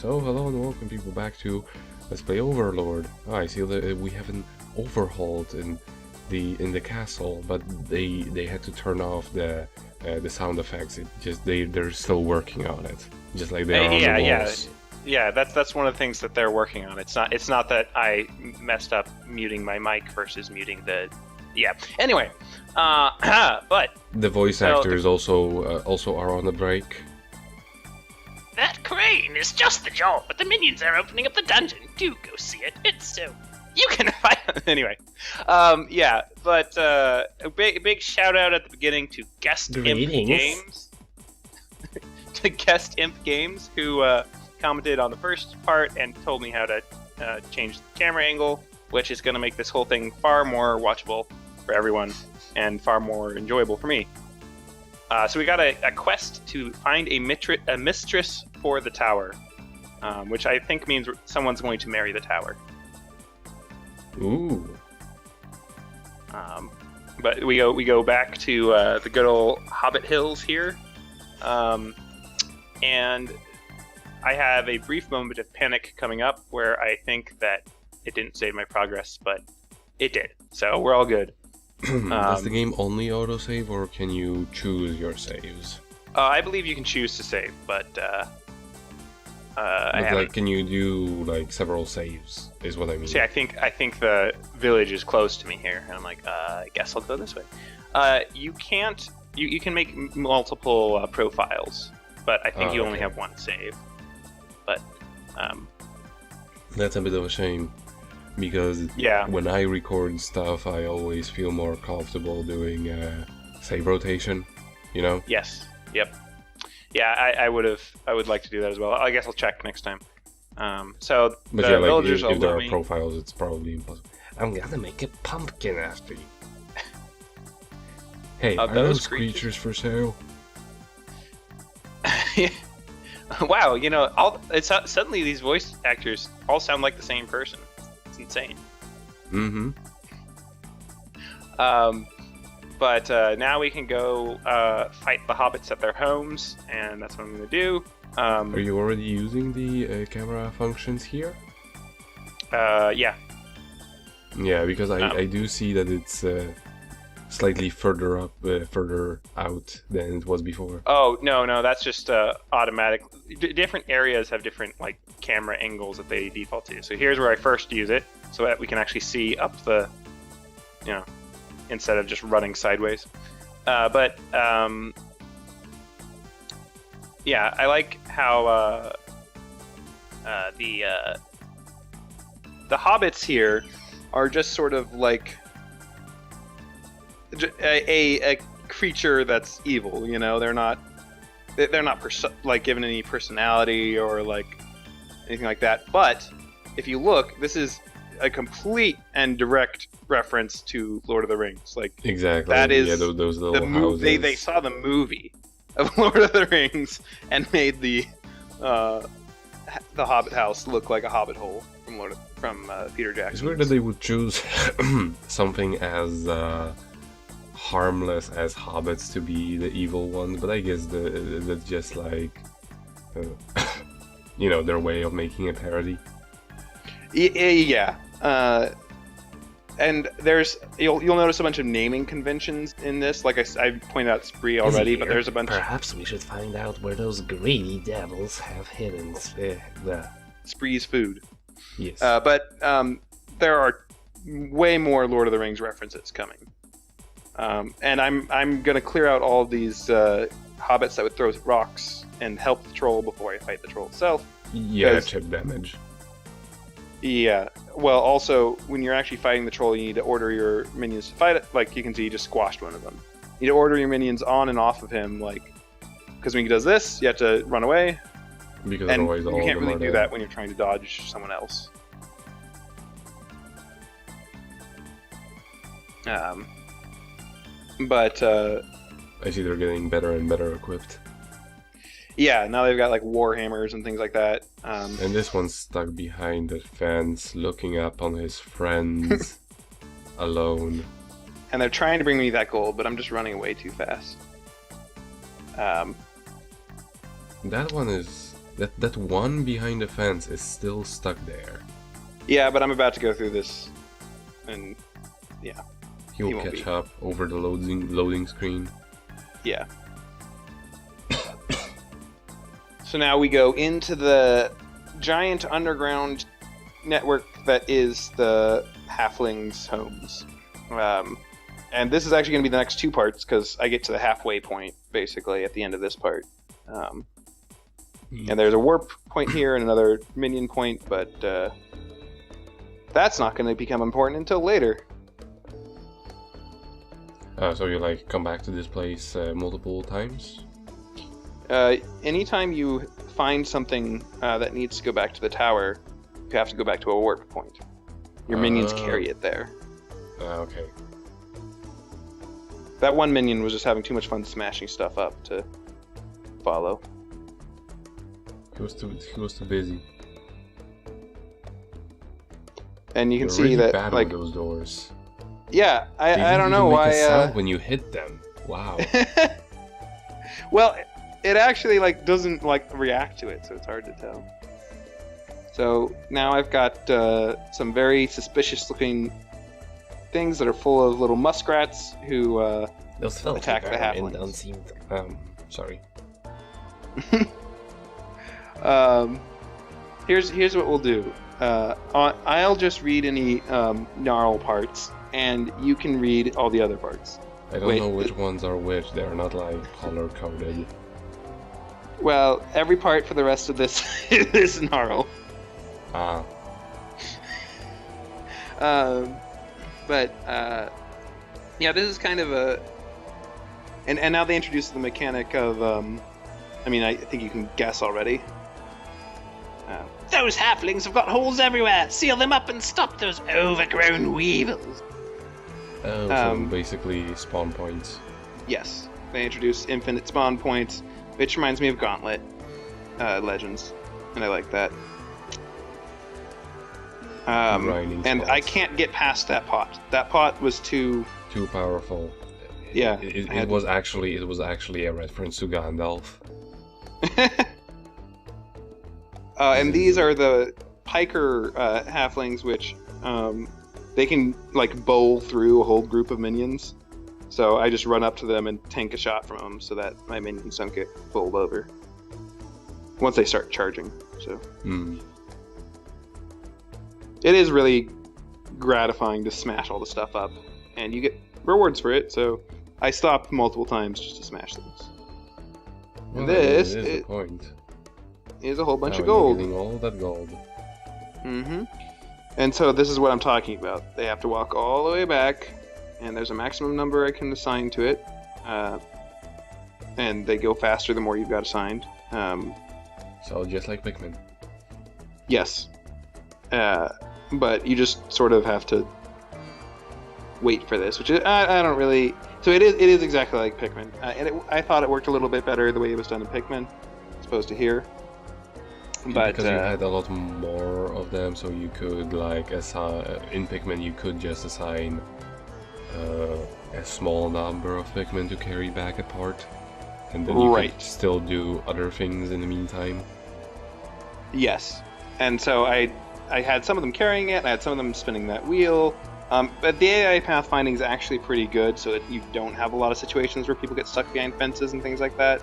So hello and welcome people back to Let's Play Overlord. I see that we have an overhauled in the castle, but they had to turn off the sound effects. They're still working on it, just like they are on the walls. Yeah. That's one of the things that they're working on. It's not that I messed up muting my mic versus muting the. Yeah. Anyway, but The voice actors also are on the break. That crane is just the job, but the minions are opening up the dungeon. Do go see it. It's so. You can find anyway. Yeah, but a big shout out at the beginning to Guest Imp Games. To Guest Imp Games, who commented on the first part and told me how to change the camera angle, which is going to make this whole thing far more watchable for everyone and far more enjoyable for me. So we got a quest to find a mistress for the tower, which I think means someone's going to marry the tower. Ooh. But we go back to the good old Hobbit Hills here, and I have a brief moment of panic coming up where I think that it didn't save my progress, but it did, so we're all good. Does the game only autosave, or can you choose your saves? I believe you can choose to save, but I haven't. Like, can you do like several saves? Is what I mean. See, I think the village is close to me here, and I'm like, I guess I'll go this way. You can't. You can make multiple profiles, but I think you only have one save. But that's a bit of a shame, because when I record stuff, I always feel more comfortable doing save rotation. You know? Yes. Yep. Yeah, I would like to do that as well. I guess I'll check next time. So but the villagers if there are me. profiles, it's probably impossible. I'm gonna make a pumpkin after you. Hey, are those creatures for sale? Wow, suddenly these voice actors all sound like the same person. It's insane. Mm-hmm. But now we can go fight the hobbits at their homes, and that's what I'm going to do. Are you already using the camera functions here? Yeah. Yeah, because I do see that it's slightly further out than it was before. Oh, no, that's just automatic. Different areas have different like camera angles that they default to. So here's where I first use it, so that we can actually see up the, instead of just running sideways. Yeah, I like how the hobbits here are just sort of like a creature that's evil. They're not like given any personality or like anything like that. But if you look, this is a complete and direct reference to Lord of the Rings. Like, exactly. That is those little houses. They saw the movie of Lord of the Rings and made the Hobbit house look like a Hobbit hole from Peter Jackson. It's weird that they would choose something as harmless as hobbits to be the evil ones, but I guess that's just like their way of making a parody. Yeah. And you'll notice a bunch of naming conventions in this. Like I pointed out Spree already, but there's a bunch. Perhaps we should find out where those greedy devils have hidden the Spree's food. Yes. But there are way more Lord of the Rings references coming. And I'm gonna clear out all of these hobbits that would throw rocks and help the troll before I fight the troll itself. Yeah, chip damage. Yeah. Well, also, when you're actually fighting the troll, you need to order your minions to fight it. Like, you can see, you just squashed one of them. You need to order your minions on and off of him, like, because when he does this, you have to run away. Because and otherwise you can't really do that when you're trying to dodge someone else. But I see they're getting better and better equipped. yeah, now they've got like war hammers and things like that. And this one's stuck behind the fence, looking up on his friends, alone. And they're trying to bring me that gold, but I'm just running away too fast. That one is That one behind the fence is still stuck there. Yeah, but I'm about to go through this, and yeah. He'll won't catch be. up over the loading screen. Yeah. So now we go into the giant underground network that is the Halflings Homes. And this is actually going to be the next 2 parts, because I get to the halfway point, basically, at the end of this part. And there's a warp point here and another minion point, but that's not going to become important until later. So you like come back to this place multiple times? Anytime you find something that needs to go back to the tower, you have to go back to a warp point. Your minions carry it there. Okay. That one minion was just having too much fun smashing stuff up to follow. He was too busy. And you can You're see really that, bad like, with those doors. Yeah, They I don't didn't know even why. make a sound when you hit them. Wow. Well, it actually like doesn't like react to it, so it's hard to tell. So now I've got some very suspicious-looking things that are full of little muskrats who Those filthy attack the vermin halflings. don't seem Sorry. Here's what we'll do. I'll just read any gnarl parts, and you can read all the other parts. I don't know which ones are which. They're not like color-coded. Well, every part for the rest of this is gnarl. Ah. Yeah, this is kind of a... And now they introduce the mechanic of, I think you can guess already. Those halflings have got holes everywhere. Seal them up and stop those overgrown weevils. Oh, so basically spawn points. Yes, they introduce infinite spawn points, which reminds me of Gauntlet Legends, and I like that. Grinding And spots. I can't get past that pot. That pot was too... Too powerful. Yeah. It was actually a reference to Gandalf. And these are the piker halflings, which they can like bowl through a whole group of minions. So I just run up to them and tank a shot from them so that my minions don't get bowled over once they start charging. So it is really gratifying to smash all the stuff up, and you get rewards for it. So I stop multiple times just to smash things. Well, And this is the point. is a whole bunch Now of you're gold. getting all that gold. Mm-hmm. And so this is what I'm talking about. They have to walk all the way back, and there's a maximum number I can assign to it. And they go faster the more you've got assigned. So just like Pikmin. Yes. But you just sort of have to wait for this, which is, I don't really... So it is exactly like Pikmin. And I thought it worked a little bit better the way it was done in Pikmin, as opposed to here. But because you had a lot more of them, so you could like assign in Pikmin you could just assign a small number of Pikmin to carry back a part, and then you could still do other things in the meantime. Yes, and so I had some of them carrying it, and I had some of them spinning that wheel. But the AI pathfinding is actually pretty good, so that you don't have a lot of situations where people get stuck behind fences and things like that.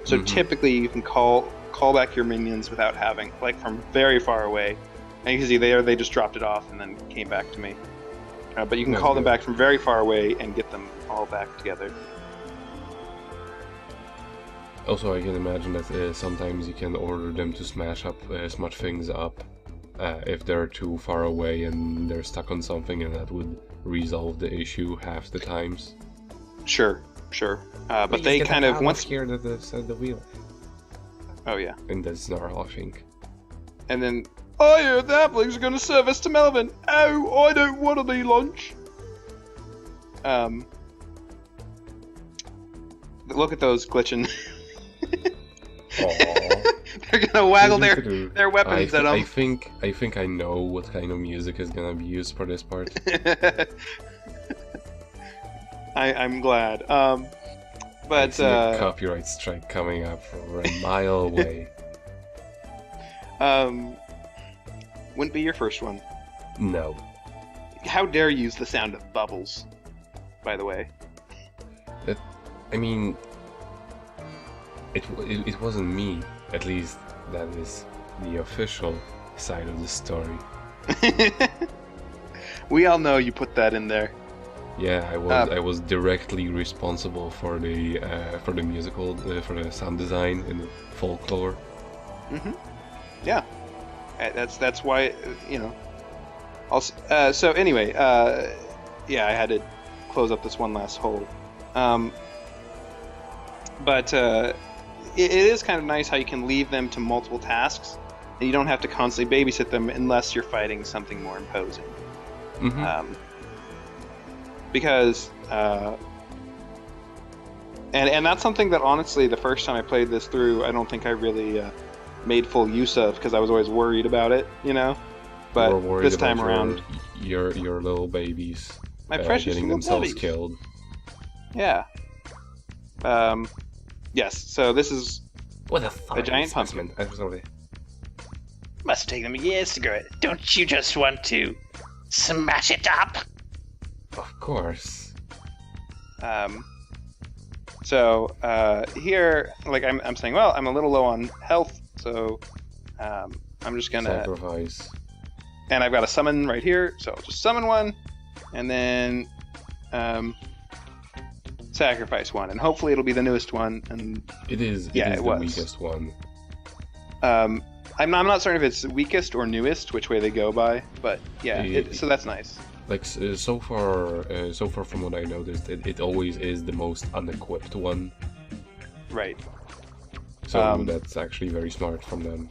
So typically you can call back your minions without having, like, from very far away. And you can see they just dropped it off and then came back to me. But you can call them back from very far away and get them all back together. Also, I can imagine that sometimes you can order them to smash things up if they're too far away and they're stuck on something, and that would resolve the issue half the times. Sure. But they kind of once here to the wheel. Oh yeah. And that's Gnarl, I think. And then, I heard the halflings are going to serve us to Melvin. Oh, I don't want any lunch. Look at those glitching. They're gonna waggle their weapons at them. I think I know what kind of music is gonna be used for this part. I'm glad. I see a copyright strike coming up from a mile away. Wouldn't be your first one. No. How dare you use the sound of bubbles, by the way. I mean, it wasn't me. At least that is the official side of the story. We all know you put that in there. Yeah, I was directly responsible for the musical for the sound design in the folklore. Yeah, that's why Also, so anyway, yeah, I had to close up this one last hole. But it is kind of nice how you can leave them to multiple tasks, and you don't have to constantly babysit them unless you're fighting something more imposing. Because and that's something that honestly, the first time I played this through, I don't think I really made full use of, because I was always worried about it, But this time around, your little babies, my precious getting little themselves babies. killed. Yeah. Yes. So this is What a fine giant specimen. pumpkin. Absolutely. Must take them years to grow it. Don't you just want to smash it up? Of course. So here, like I'm saying, well, I'm a little low on health, so I'm just gonna. Sacrifice. And I've got a summon right here, so I'll just summon one, and then sacrifice one, and hopefully it'll be the newest one. And It is Yeah, it the was. weakest one. I'm not certain if it's weakest or newest, which way they go by, but yeah, so that's nice. Like so far from what I noticed, it always is the most unequipped one. Right. So that's actually very smart from them.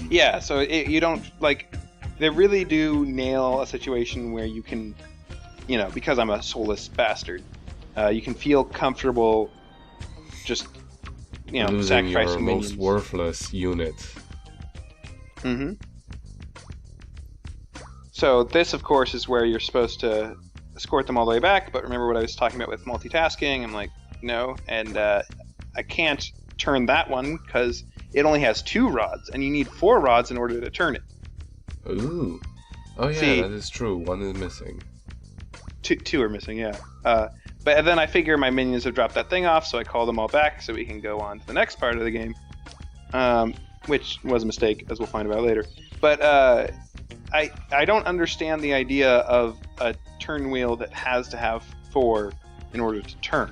Yeah. So you don't like. They really do nail a situation where you can, because I'm a soulless bastard, you can feel comfortable just, Losing sacrificing your minions. most worthless unit. Mm-hmm. So this, of course, is where you're supposed to escort them all the way back, but remember what I was talking about with multitasking? I'm like, no, and I can't turn that one because it only has 2 rods, and you need 4 rods in order to turn it. Ooh. Oh yeah, See- that is true. One is missing. Two are missing, yeah. But then I figure my minions have dropped that thing off, so I call them all back so we can go on to the next part of the game, which was a mistake, as we'll find out later. But I don't understand the idea of a turn wheel that has to have 4 in order to turn.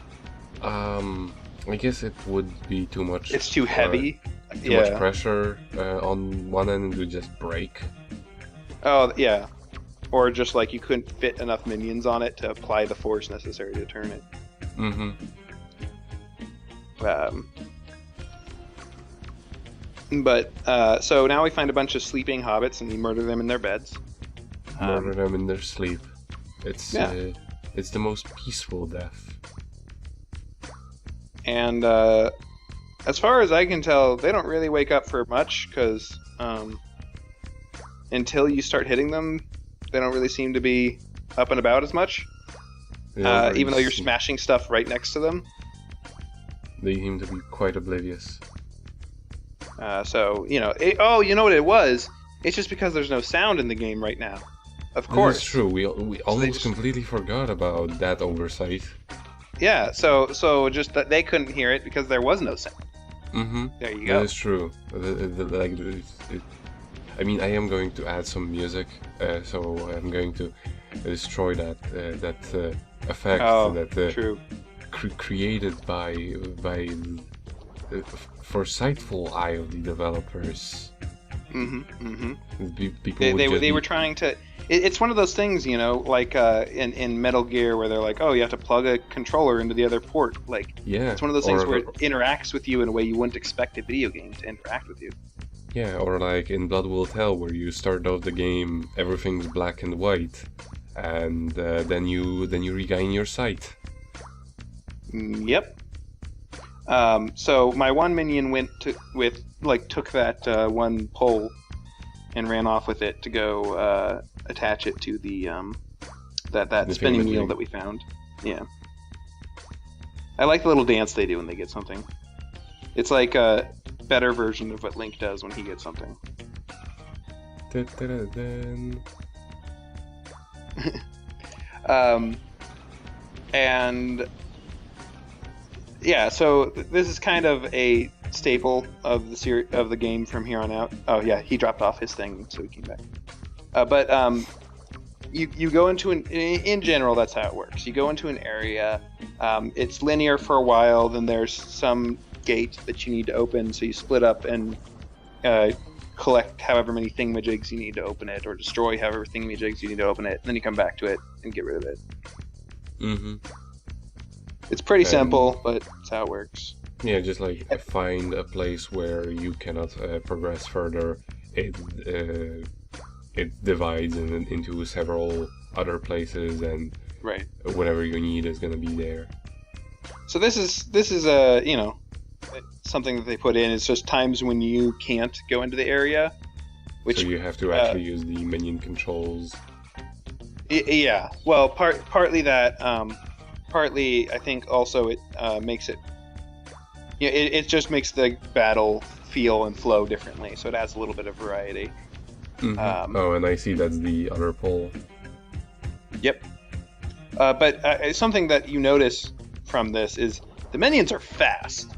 I guess it would be too much. It's too heavy. Too much pressure on one end to just break. Oh, yeah. Or just like you couldn't fit enough minions on it to apply the force necessary to turn it. But so now we find a bunch of sleeping hobbits and we murder them in their beds. Murder them in their sleep. It's Yeah. it's the most peaceful death. And as far as I can tell, they don't really wake up for much, because until you start hitting them, they don't really seem to be up and about as much. Even though you're smashing stuff right next to them. They seem to be quite oblivious. So, you know what it was? It's just because there's no sound in the game right now. Of course. That's true. We almost just- completely forgot about that oversight. Yeah, so just that they couldn't hear it because there was no sound. There you go. That is true. I mean, I am going to add some music, so I'm going to destroy that effect True. Created by the foresightful eye of the developers. People They were trying to. It's one of those things, like in Metal Gear, where they're like, "Oh, you have to plug a controller into the other port." Like, yeah, it's one of those things where it interacts with you in a way you wouldn't expect a video game to interact with you. Yeah, or like in Blood Will Tell, where you start off the game, everything's black and white, and then you regain your sight. Yep. So my one minion took that one pole and ran off with it to go attach it to the that spinning wheel that we found. Yeah. I like the little dance they do when they get something. It's like a better version of what Link does when he gets something. Da-da-da-da-da. And yeah, so this is kind of a staple of the game from here on out. Oh yeah, he dropped off his thing, so he came back. But you go into in general, that's how it works. You go into an area, it's linear for a while, then there's some gate that you need to open, so you split up and collect however many thingamajigs you need to open it, or destroy however thingamajigs you need to open it, and then you come back to it and get rid of it. Mm-hmm. It's pretty simple, but that's how it works. Yeah, just like find a place where you cannot progress further. It divides into several other places, and Right. whatever you need is gonna be there. So this is something that they put in. It's just times when you can't go into the area, which So you have to actually use the minion controls. Yeah. Well, partly that. Partly, I think also it makes it. Yeah, it just makes the battle feel and flow differently, so it adds a little bit of variety. Mm-hmm. Oh, and I see that's the other pole. Yep. But something that you notice from this is the minions are fast.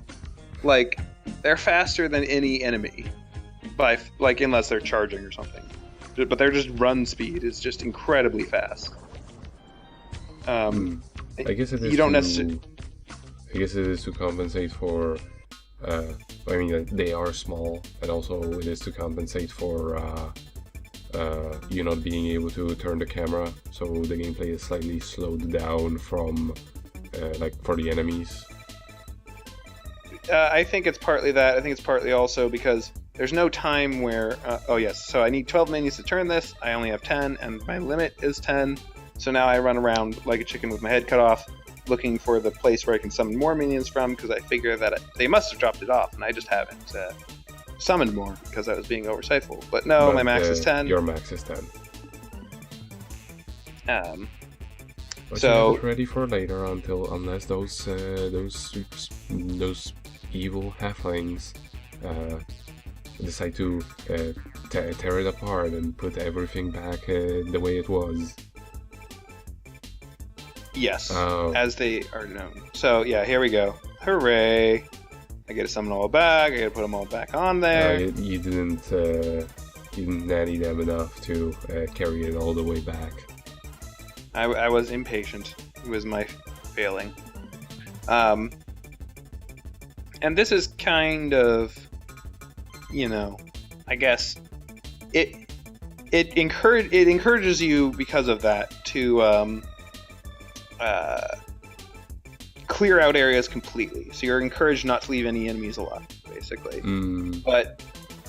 Like, they're faster than any enemy, unless they're charging or something. But their just run speed is just incredibly fast. I guess it is. You don't necessarily. I guess it is to compensate for. I mean, they are small, and also it is to compensate for you not being able to turn the camera, so the gameplay is slightly slowed down from like for the enemies. I think it's partly that. I think it's partly also because there's no time where. Oh yes, so I need 12 minions to turn this. I only have 10, and my limit is 10. So now I run around like a chicken with my head cut off, looking for the place where I can summon more minions from, because I figure that they must have dropped it off, and I just haven't summoned more because I was being oversightful. But no, my max is 10. Your max is 10. But So you have it ready for later, unless those evil halflings decide to tear it apart and put everything back the way it was. Yes, Oh. as they are known. So yeah, here we go. Hooray! I get to summon them all back. I get to put them all back on there. You didn't nanny them enough to carry it all the way back. I was impatient. It was my failing. And this is kind of, I guess it encourages you because of that to clear out areas completely. So you're encouraged not to leave any enemies alive, basically. But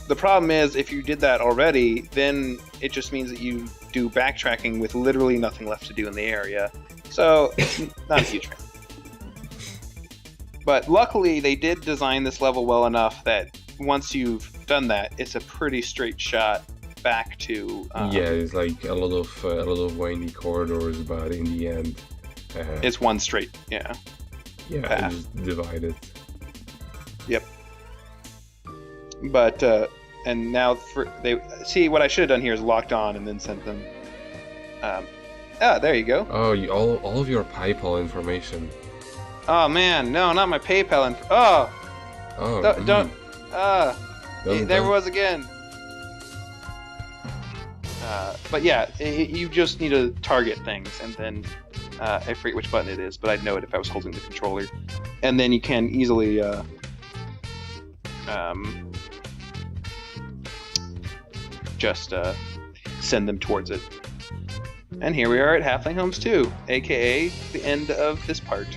the problem is, if you did that already, then it just means that you do backtracking with literally nothing left to do in the area. So it's not a huge fan. But luckily, they did design this level well enough that once you've done that, it's a pretty straight shot back to. Yeah, it's like a lot of windy corridors, but in the end, it's one straight. Yeah. Yeah, path. it's divided. Yep. But and now they see what I should have done here is locked on and then sent them. There you go. Oh, all of your PayPal information. Oh man, no, not my PayPal. Oh, Don't. Don't- There was again. But yeah, you just need to target things, and then I forget which button it is, but I'd know it if I was holding the controller. And then you can easily just send them towards it. And here we are at Halfling Homes 2, aka the end of this part.